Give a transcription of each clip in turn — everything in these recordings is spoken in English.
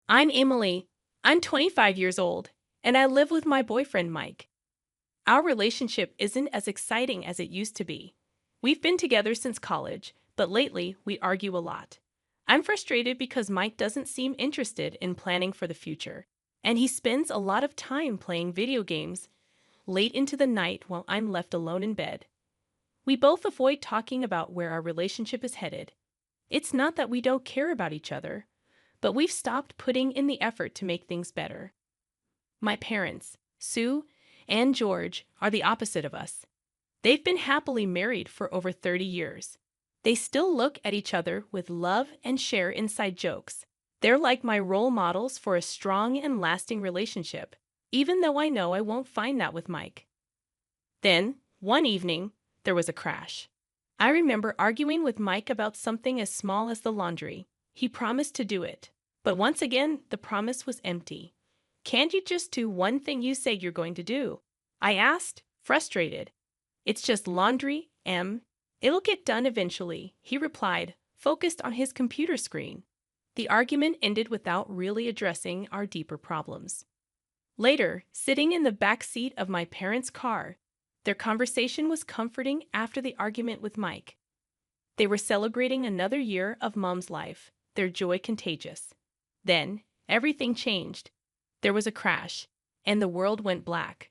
I'm Emily. I'm 25 years old, and I live with my boyfriend Mike. Our relationship isn't as exciting as it used to be. We've been together since college, but lately we argue a lot. I'm frustrated because Mike doesn't seem interested in planning for the future, and he spends a lot of time playing video games late into the night while I'm left alone in bed. We both avoid talking about where our relationship is headed. It's not that we don't care about each other, but we've stopped putting in the effort to make things better. My parents, Sue and George, are the opposite of us. They've been happily married for over 30 years. They still look at each other with love and share inside jokes. They're like my role models for a strong and lasting relationship, even though I know I won't find that with Mike. Then, one evening, there was a crash. I remember arguing with Mike about something as small as the laundry. He promised to do it, but once again, the promise was empty. Can't you just do one thing you say you're going to do? I asked, frustrated. It's just laundry, Em. It'll get done eventually, he replied, focused on his computer screen. The argument ended without really addressing our deeper problems. Later, sitting in the back seat of my parents' car, their conversation was comforting after the argument with Mike. They were celebrating another year of Mom's life, their joy contagious. Then, everything changed. There was a crash, and the world went black.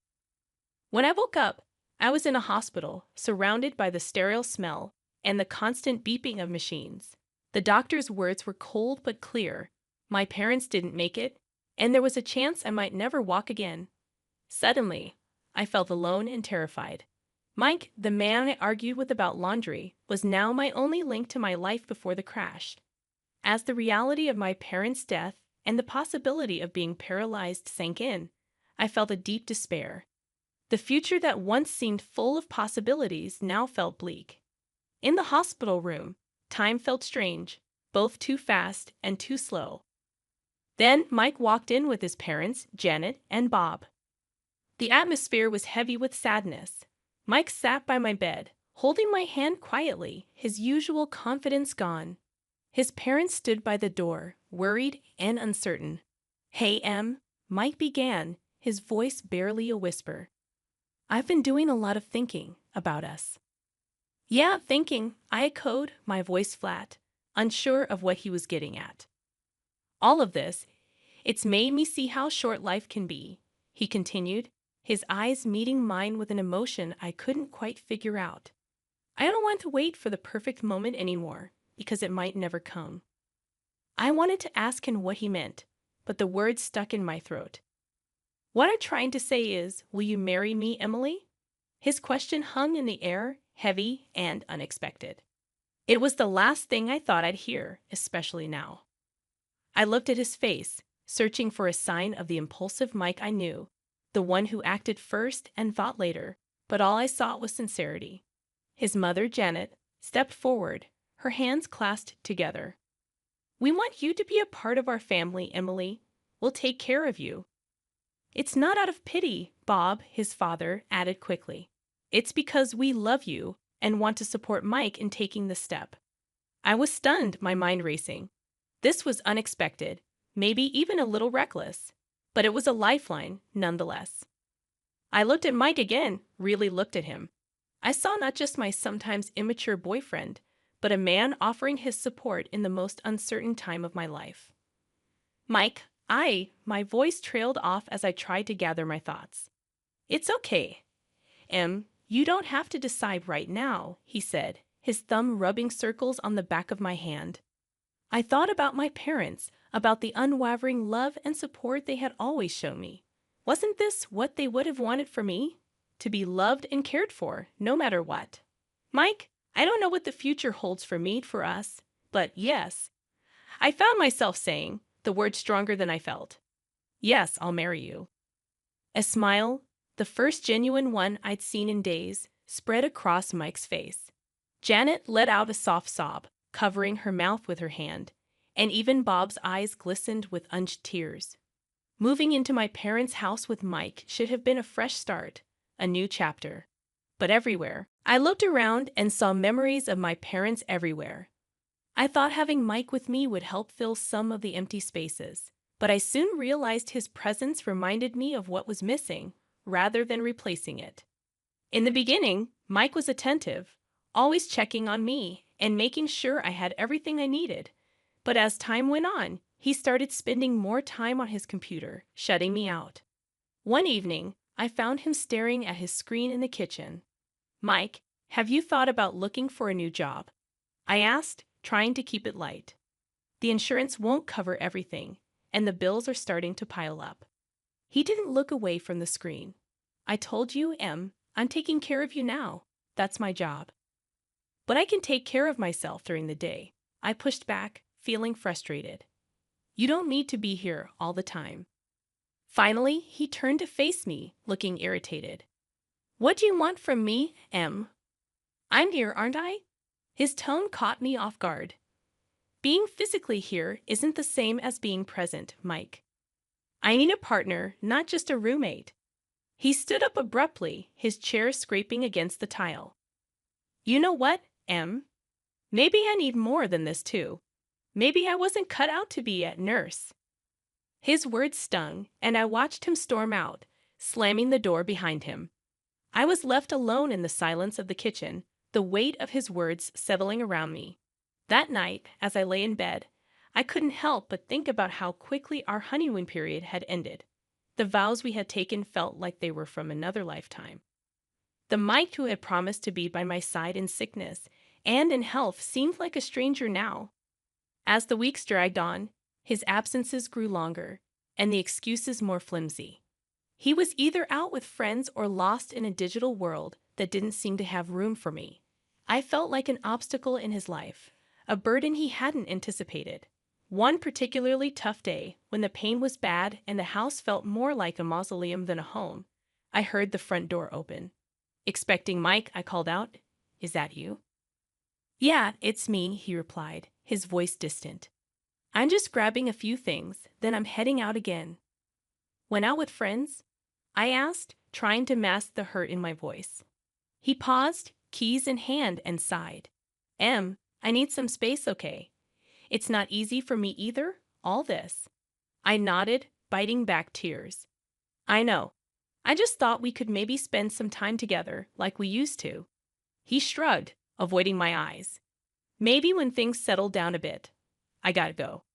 When I woke up, I was in a hospital, surrounded by the sterile smell and the constant beeping of machines. The doctor's words were cold but clear. My parents didn't make it, and there was a chance I might never walk again. Suddenly, I felt alone and terrified. Mike, the man I argued with about laundry, was now my only link to my life before the crash. As the reality of my parents' death and the possibility of being paralyzed sank in, I felt a deep despair. The future that once seemed full of possibilities now felt bleak. In the hospital room, time felt strange, both too fast and too slow. Then Mike walked in with his parents, Janet and Bob. The atmosphere was heavy with sadness. Mike sat by my bed, holding my hand quietly, his usual confidence gone. His parents stood by the door, worried and uncertain. "Hey, Em," Mike began, his voice barely a whisper. "I've been doing a lot of thinking about us." "Yeah, thinking," I echoed, my voice flat, unsure of what he was getting at. "All of this, it's made me see how short life can be," he continued, his eyes meeting mine with an emotion I couldn't quite figure out. "I don't want to wait for the perfect moment anymore, because it might never come." I wanted to ask him what he meant, but the words stuck in my throat. "What I'm trying to say is, will you marry me, Emily?" His question hung in the air, heavy and unexpected. It was the last thing I thought I'd hear, especially now. I looked at his face, searching for a sign of the impulsive Mike I knew, the one who acted first and thought later, but all I saw was sincerity. His mother, Janet, stepped forward, her hands clasped together. "We want you to be a part of our family, Emily. We'll take care of you." "It's not out of pity," Bob, his father, added quickly. "It's because we love you and want to support Mike in taking the step." I was stunned, my mind racing. This was unexpected, maybe even a little reckless, but it was a lifeline nonetheless. I looked at Mike again, really looked at him. I saw not just my sometimes immature boyfriend, but a man offering his support in the most uncertain time of my life. "Mike, my voice trailed off as I tried to gather my thoughts. "It's okay, Em, you don't have to decide right now," he said, his thumb rubbing circles on the back of my hand. I thought about my parents, about the unwavering love and support they had always shown me. Wasn't this what they would have wanted for me? To be loved and cared for, no matter what. "Mike, I don't know what the future holds for us, but yes," I found myself saying, the word stronger than I felt. "Yes, I'll marry you." A smile, the first genuine one I'd seen in days, spread across Mike's face. Janet let out a soft sob, covering her mouth with her hand, and even Bob's eyes glistened with unshed tears. Moving into my parents' house with Mike should have been a fresh start, a new chapter. But everywhere, I looked around and saw memories of my parents everywhere. I thought having Mike with me would help fill some of the empty spaces, But I soon realized his presence reminded me of what was missing, rather than replacing it. In the beginning, Mike was attentive, always checking on me and making sure I had everything I needed. But as time went on, he started spending more time on his computer, shutting me out. One evening, I found him staring at his screen in the kitchen. "Mike, have you thought about looking for a new job?" I asked, trying to keep it light. "The insurance won't cover everything, and the bills are starting to pile up." He didn't look away from the screen. "I told you, I'm taking care of you now. That's my job." "But I can take care of myself during the day," I pushed back, feeling frustrated. "You don't need to be here all the time." Finally, he turned to face me, looking irritated. "What do you want from me, Em? I'm here, aren't I?" His tone caught me off guard. "Being physically here isn't the same as being present, Mike. I need a partner, not just a roommate." He stood up abruptly, his chair scraping against the tile. "You know what, Em? Maybe I need more than this too. Maybe I wasn't cut out to be a nurse." His words stung, and I watched him storm out, slamming the door behind him. I was left alone in the silence of the kitchen, the weight of his words settling around me. That night, as I lay in bed, I couldn't help but think about how quickly our honeymoon period had ended. The vows we had taken felt like they were from another lifetime. The Mike who had promised to be by my side in sickness and in health seemed like a stranger now. As the weeks dragged on, his absences grew longer, and the excuses more flimsy. He was either out with friends or lost in a digital world that didn't seem to have room for me. I felt like an obstacle in his life, a burden he hadn't anticipated. One particularly tough day, when the pain was bad and the house felt more like a mausoleum than a home, I heard the front door open. Expecting Mike, I called out, "Is that you?" "Yeah, it's me," he replied, his voice distant. "I'm just grabbing a few things, then I'm heading out again." "Went out with friends?" I asked, trying to mask the hurt in my voice. He paused, keys in hand, and sighed. I need some space, okay? It's not easy for me either, all this." I nodded, biting back tears. "I know. I just thought we could maybe spend some time together, like we used to." He shrugged, avoiding my eyes. "Maybe when things settle down a bit." I gotta go.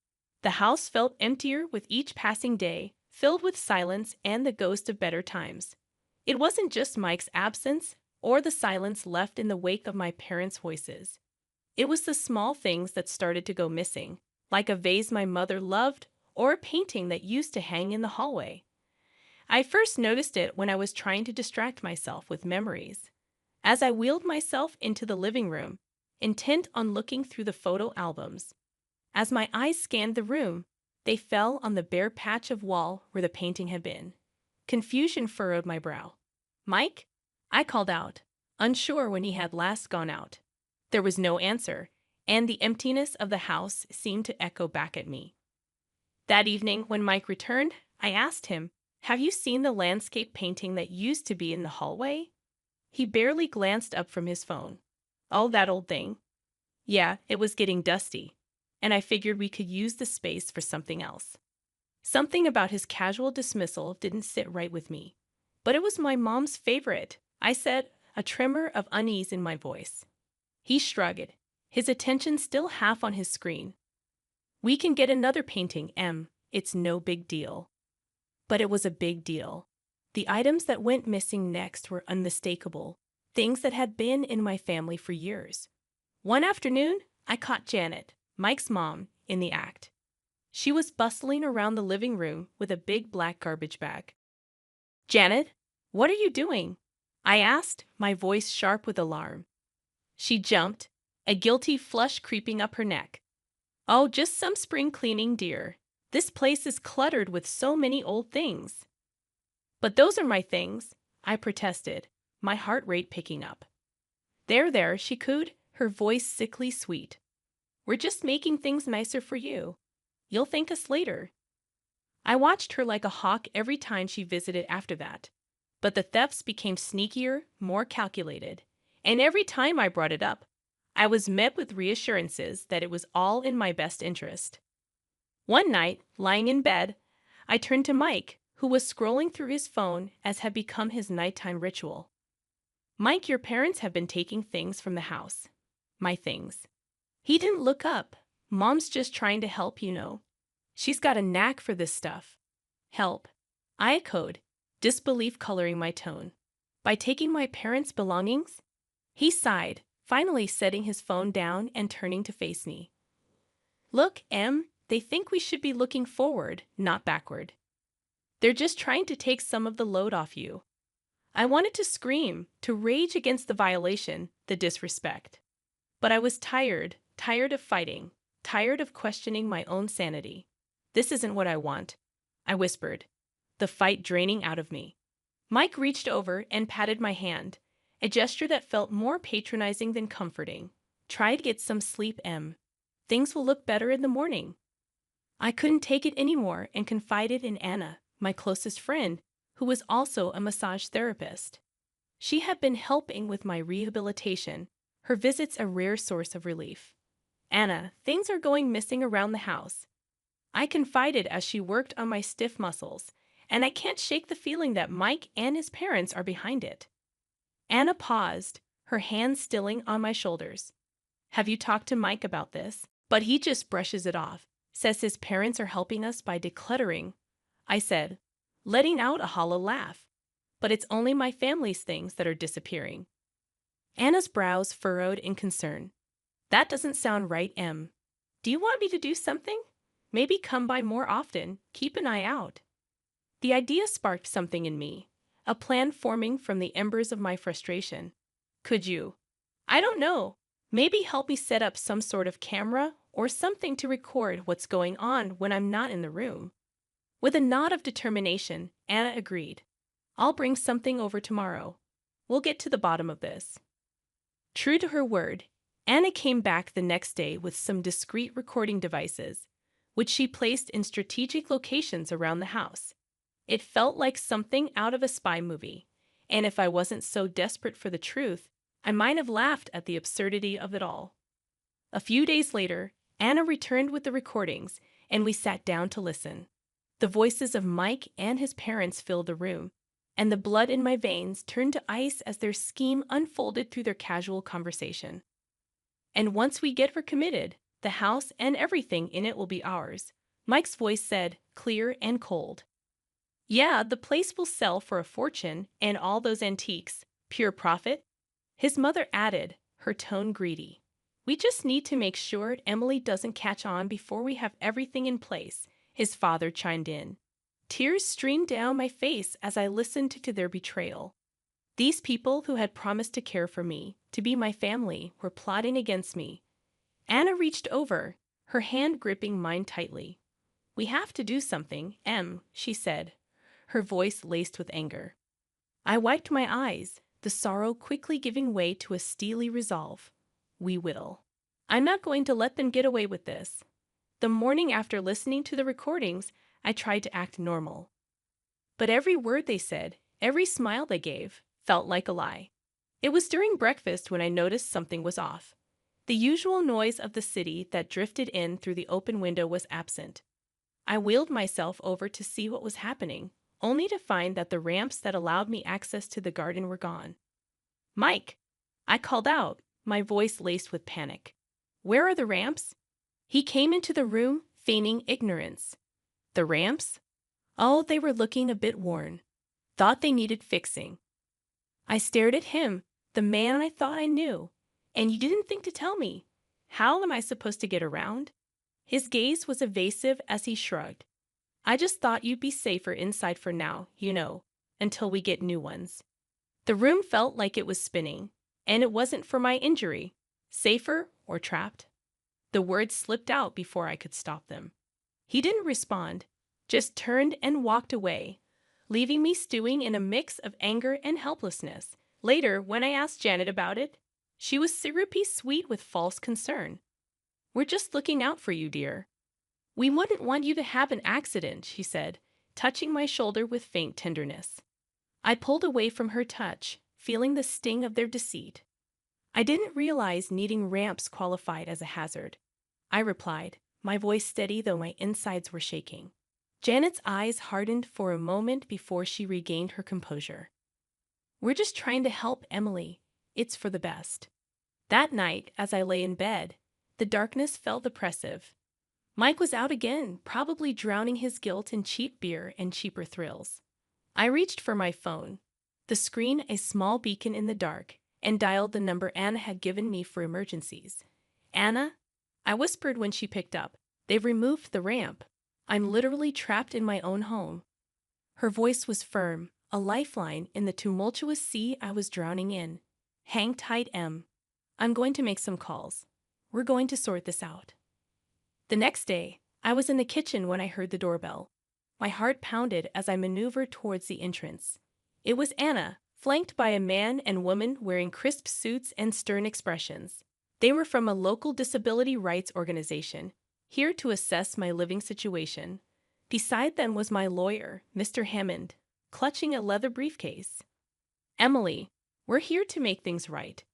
The house felt emptier with each passing day, filled with silence and the ghost of better times. It wasn't just Mike's absence or the silence left in the wake of my parents' voices. It was the small things that started to go missing, like a vase my mother loved or a painting that used to hang in the hallway. I first noticed it when I was trying to distract myself with memories. As I wheeled myself into the living room, intent on looking through the photo albums. As my eyes scanned the room, they fell on the bare patch of wall where the painting had been. Confusion furrowed my brow. "Mike?" I called out, unsure when he had last gone out. There was no answer, and the emptiness of the house seemed to echo back at me. That evening, when Mike returned, I asked him, "Have you seen the landscape painting that used to be in the hallway?" He barely glanced up from his phone. "Oh, that old thing. Yeah, it was getting dusty, and I figured we could use the space for something else." Something about his casual dismissal didn't sit right with me. "But it was my mom's favorite," I said, a tremor of unease in my voice. He shrugged, his attention still half on his screen. "We can get another painting, Em. It's no big deal." But it was a big deal. The items that went missing next were unmistakable, things that had been in my family for years. One afternoon, I caught Janet, Mike's mom, in the act. She was bustling around the living room with a big black garbage bag. "Janet, what are you doing?" I asked, my voice sharp with alarm. She jumped, a guilty flush creeping up her neck. "Oh, just some spring cleaning, dear. This place is cluttered with so many old things." "But those are my things," I protested, my heart rate picking up. There, she cooed, her voice sickly sweet. "We're just making things nicer for you. You'll thank us later." I watched her like a hawk every time she visited after that. But the thefts became sneakier, more calculated. And every time I brought it up, I was met with reassurances that it was all in my best interest. One night, lying in bed, I turned to Mike, who was scrolling through his phone as had become his nighttime ritual. Mike, your parents have been taking things from the house. My things. He didn't look up. Mom's just trying to help, you know. She's got a knack for this stuff. Help. I echoed, disbelief coloring my tone. By taking my parents' belongings? He sighed, finally setting his phone down and turning to face me. Look, Em, they think we should be looking forward, not backward. They're just trying to take some of the load off you. I wanted to scream, to rage against the violation, the disrespect. But I was tired of fighting, tired of questioning my own sanity. This isn't what I want, I whispered, the fight draining out of me. Mike reached over and patted my hand, a gesture that felt more patronizing than comforting. Try to get some sleep, Em. Things will look better in the morning. I couldn't take it anymore and confided in Anna, my closest friend, who was also a massage therapist. She had been helping with my rehabilitation, her visits a rare source of relief. Anna, things are going missing around the house. I confided as she worked on my stiff muscles, and I can't shake the feeling that Mike and his parents are behind it. Anna paused, her hands stilling on my shoulders. Have you talked to Mike about this? But he just brushes it off, says his parents are helping us by decluttering. I said, letting out a hollow laugh. But it's only my family's things that are disappearing. Anna's brows furrowed in concern. That doesn't sound right, Em. Do you want me to do something? Maybe come by more often, keep an eye out. The idea sparked something in me, a plan forming from the embers of my frustration. Could you? I don't know. Maybe help me set up some sort of camera or something to record what's going on when I'm not in the room. With a nod of determination, Anna agreed. I'll bring something over tomorrow. We'll get to the bottom of this. True to her word, Anna came back the next day with some discreet recording devices, which she placed in strategic locations around the house. It felt like something out of a spy movie, and if I wasn't so desperate for the truth, I might have laughed at the absurdity of it all. A few days later, Anna returned with the recordings, and we sat down to listen. The voices of Mike and his parents filled the room, and the blood in my veins turned to ice as their scheme unfolded through their casual conversation. And once we get her committed, the house and everything in it will be ours, Mike's voice said, clear and cold. Yeah, the place will sell for a fortune, and all those antiques, pure profit. His mother added, her tone greedy. We just need to make sure Emily doesn't catch on before we have everything in place, his father chimed in. Tears streamed down my face as I listened to their betrayal. These people who had promised to care for me, to be my family, were plotting against me. Anna reached over, her hand gripping mine tightly. We have to do something, Em, she said, her voice laced with anger. I wiped my eyes, the sorrow quickly giving way to a steely resolve. We will. I'm not going to let them get away with this. The morning after listening to the recordings, I tried to act normal. But every word they said, every smile they gave, felt like a lie. It was during breakfast when I noticed something was off. The usual noise of the city that drifted in through the open window was absent. I wheeled myself over to see what was happening, only to find that the ramps that allowed me access to the garden were gone. Mike! I called out, my voice laced with panic. Where are the ramps? He came into the room, feigning ignorance. The ramps? Oh, they were looking a bit worn. Thought they needed fixing. I stared at him, the man I thought I knew. And you didn't think to tell me. How am I supposed to get around? His gaze was evasive as he shrugged. I just thought you'd be safer inside for now, you know, until we get new ones. The room felt like it was spinning, and it wasn't for my injury. Safer or trapped? The words slipped out before I could stop them. He didn't respond, just turned and walked away, leaving me stewing in a mix of anger and helplessness. Later, when I asked Janet about it, she was syrupy sweet with false concern. We're just looking out for you, dear. We wouldn't want you to have an accident, she said, touching my shoulder with faint tenderness. I pulled away from her touch, feeling the sting of their deceit. I didn't realize needing ramps qualified as a hazard. I replied, my voice steady though my insides were shaking. Janet's eyes hardened for a moment before she regained her composure. "We're just trying to help, Emily. It's for the best." That night, as I lay in bed, the darkness felt oppressive. Mike was out again, probably drowning his guilt in cheap beer and cheaper thrills. I reached for my phone, the screen a small beacon in the dark, and dialed the number Anna had given me for emergencies. "Anna?" I whispered when she picked up. "They've removed the ramp. I'm literally trapped in my own home." Her voice was firm, a lifeline in the tumultuous sea I was drowning in. "Hang tight, Em. I'm going to make some calls. We're going to sort this out." The next day, I was in the kitchen when I heard the doorbell. My heart pounded as I maneuvered towards the entrance. It was Anna, flanked by a man and woman wearing crisp suits and stern expressions. They were from a local disability rights organization, here to assess my living situation. Beside them was my lawyer, Mr. Hammond, clutching a leather briefcase. "Emily, we're here to make things right,"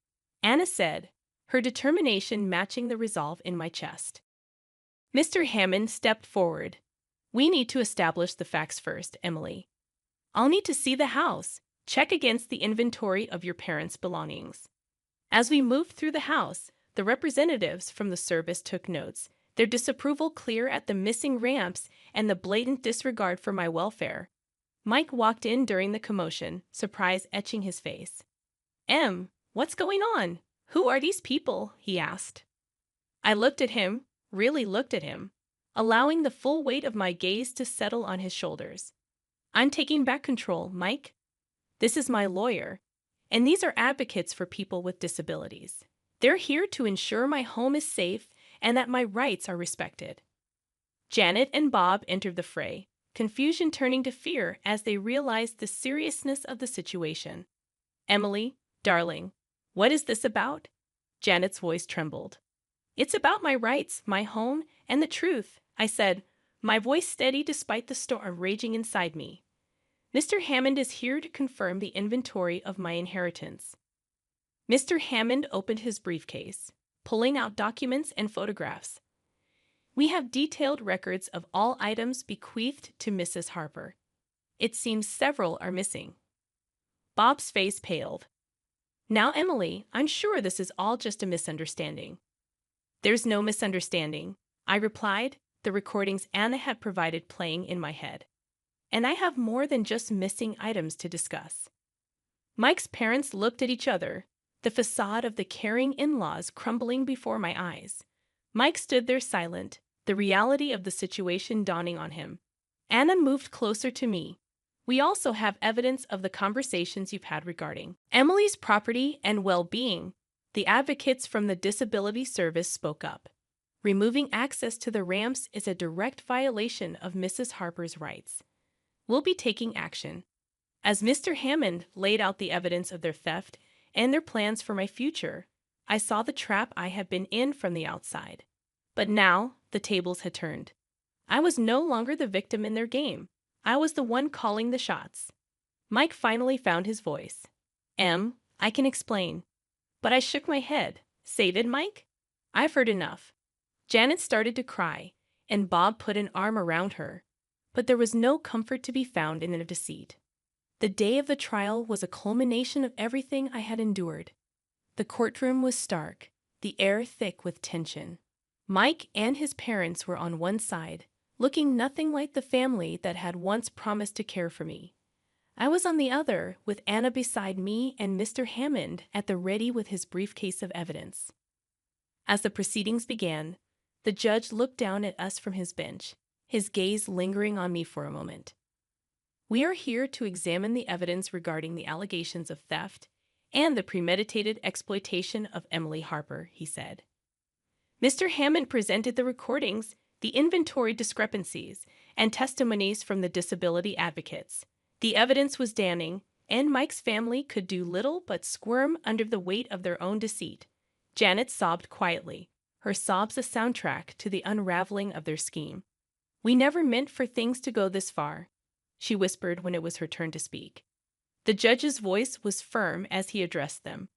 Anna said, her determination matching the resolve in my chest. Mr. Hammond stepped forward. "We need to establish the facts first, Emily. I'll need to see the house, check against the inventory of your parents' belongings." As we moved through the house, the representatives from the service took notes, their disapproval clear at the missing ramps and the blatant disregard for my welfare. Mike walked in during the commotion, surprise etching his face. "Em, what's going on? Who are these people?" he asked. I looked at him, really looked at him, allowing the full weight of my gaze to settle on his shoulders. "I'm taking back control, Mike. This is my lawyer, and these are advocates for people with disabilities. They're here to ensure my home is safe and that my rights are respected." Janet and Bob entered the fray, confusion turning to fear as they realized the seriousness of the situation. "Emily, darling, what is this about?" Janet's voice trembled. "It's about my rights, my home, and the truth," I said, my voice steady despite the storm raging inside me. "Mr. Hammond is here to confirm the inventory of my inheritance." Mr. Hammond opened his briefcase, pulling out documents and photographs. "We have detailed records of all items bequeathed to Mrs. Harper. It seems several are missing." Bob's face paled. "Now, Emily, I'm sure this is all just a misunderstanding." "There's no misunderstanding," I replied, the recordings Anna had provided playing in my head. "And I have more than just missing items to discuss." Mike's parents looked at each other, the facade of the caring in-laws crumbling before my eyes. Mike stood there silent, the reality of the situation dawning on him. Anna moved closer to me. "We also have evidence of the conversations you've had regarding Emily's property and well-being." The advocates from the Disability Service spoke up. "Removing access to the ramps is a direct violation of Mrs. Harper's rights. We'll be taking action." As Mr. Hammond laid out the evidence of their theft and their plans for my future, I saw the trap I had been in from the outside. But now, the tables had turned. I was no longer the victim in their game. I was the one calling the shots. Mike finally found his voice. "Em, I can explain." But I shook my head. "Say it, Mike? I've heard enough." Janet started to cry, and Bob put an arm around her. But there was no comfort to be found in their deceit. The day of the trial was a culmination of everything I had endured. The courtroom was stark, the air thick with tension. Mike and his parents were on one side, looking nothing like the family that had once promised to care for me. I was on the other, with Anna beside me and Mr. Hammond at the ready with his briefcase of evidence. As the proceedings began, the judge looked down at us from his bench, his gaze lingering on me for a moment. "We are here to examine the evidence regarding the allegations of theft and the premeditated exploitation of Emily Harper," he said. Mr. Hammond presented the recordings, the inventory discrepancies, and testimonies from the disability advocates. The evidence was damning, and Mike's family could do little but squirm under the weight of their own deceit. Janet sobbed quietly, her sobs a soundtrack to the unraveling of their scheme. "We never meant for things to go this far," she whispered when it was her turn to speak. The judge's voice was firm as he addressed them.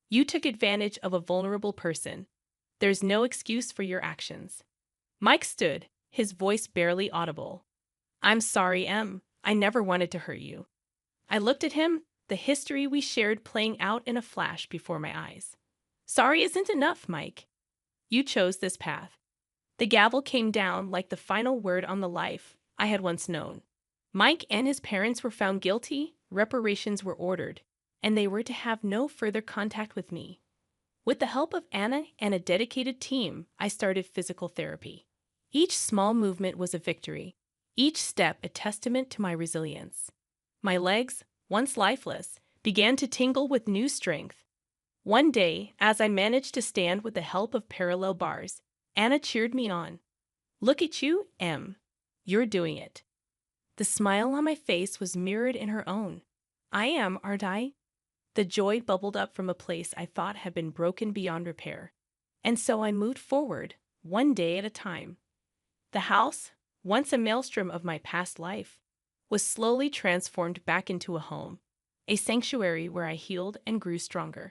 "You took advantage of a vulnerable person. There's no excuse for your actions." Mike stood, his voice barely audible. I'm sorry, Em. I never wanted to hurt you. I looked at him, the history we shared playing out in a flash before my eyes. Sorry isn't enough, Mike. You chose this path. The gavel came down like the final word on the life I had once known. Mike and his parents were found guilty, reparations were ordered, and they were to have no further contact with me. With the help of Anna and a dedicated team, I started physical therapy. Each small movement was a victory, each step a testament to my resilience. My legs, once lifeless, began to tingle with new strength. One day, as I managed to stand with the help of parallel bars, Anna cheered me on. Look at you, Em. You're doing it. The smile on my face was mirrored in her own. I am, aren't I? The joy bubbled up from a place I thought had been broken beyond repair. And so I moved forward, one day at a time. The house, once a maelstrom of my past life, was slowly transformed back into a home, a sanctuary where I healed and grew stronger.